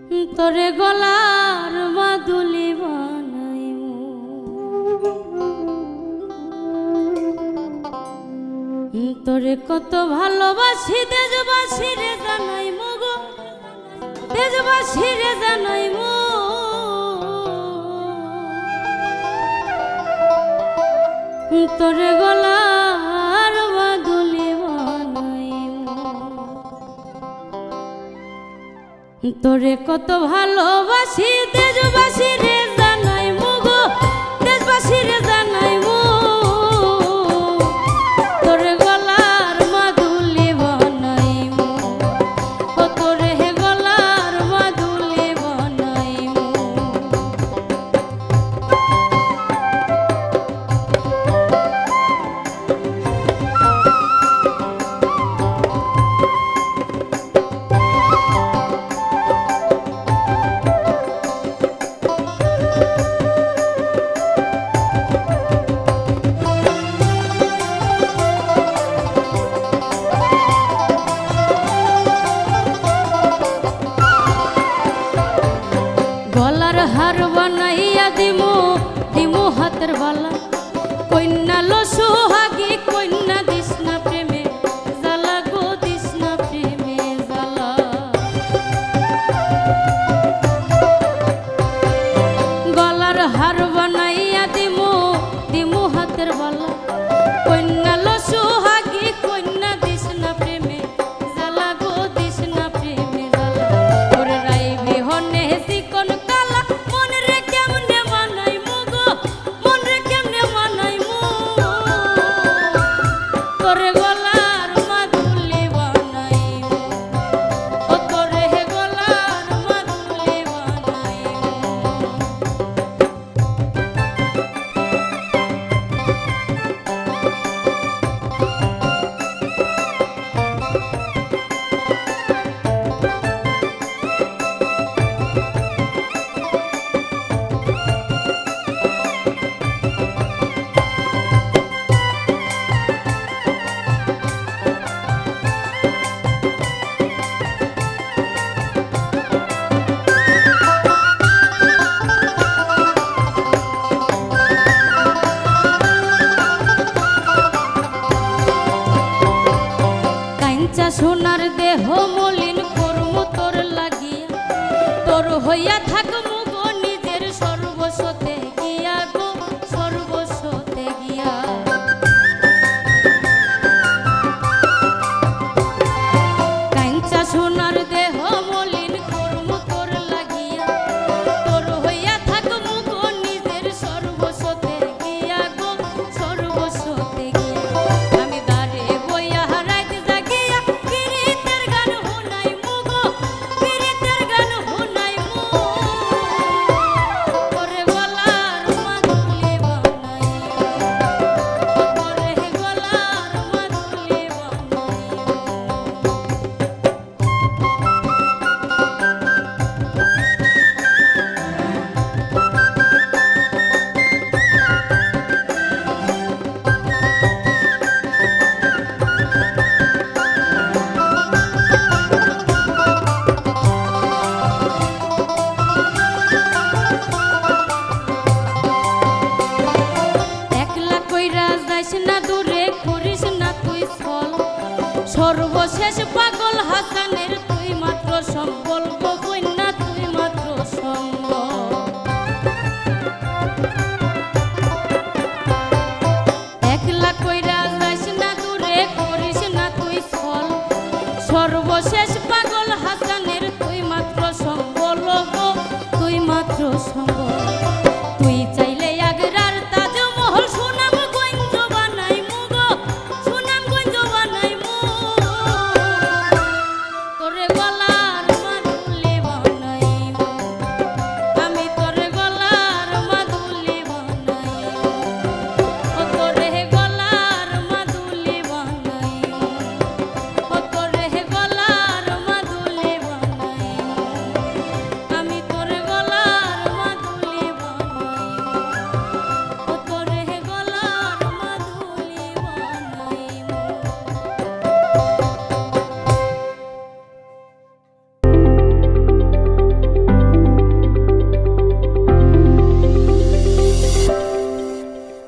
তোরে গলার মাদুলি বানাইমু, তোরে কত ভালোবাসি দেশবাসী রে জানাইমু গো, দেশবাসী রে জানাইমু। তোরে গলার মাদুলি বানাইমু, তোরে কত ভালোবাসি দেশবাসী রে জানাইমু গো, দেশবাসী রে জানাইমু। তোরে গলার মাদুলি বানাইমু, ও তোরে গলার মাদুলি বানাইমু। গলার হার বানাইয়া দিমু, দিমু হাতের বালা, কন্যা লো সোহাগী কন্যা দিস না প্রেমে জ্বালা গো, দিস না প্রেমে জ্বালা। গলার হার বানাইয়া দিমু, দিমু হাতের বালা, কন্যা লো সোহাগী কন্যা দিস না প্রেমে জ্বালা গো, দিস না প্রেমে জ্বালা। ওরে রাই বিহনে চিকন কালা, মন রে কেমনে মানাইমু গো, মন রে কেমনে মানাইমু। তোরে গলার মাদুলি বানাইমু, ও তোরে গলার মাদুলি বানাইমু। কাঞ্চা সোনার দেহ মলিন করমু তোর লাগিয়া, তোর হইয়া থাকমু গো নিজের সর্বস্বতে গিয়া গো, সর্বস্বতে গিয়া। কাঞ্চা সোনার দেহ মলিন করমু তোর লাগিয়া, তোর হইয়া থাকমু গো নিজের সর্বস্বতে গিয়া গো, সর্বস্বতে গিয়া। আমি দাঁড়ে বইয়া রাত জাগিয়া পীড়িতের গান শুনাইমু গো, পীড়িতের গান শুনাইমু। তোরে গলার মাদুলি বানাইমু, তোরে গলার মাদুলি বানাইমু।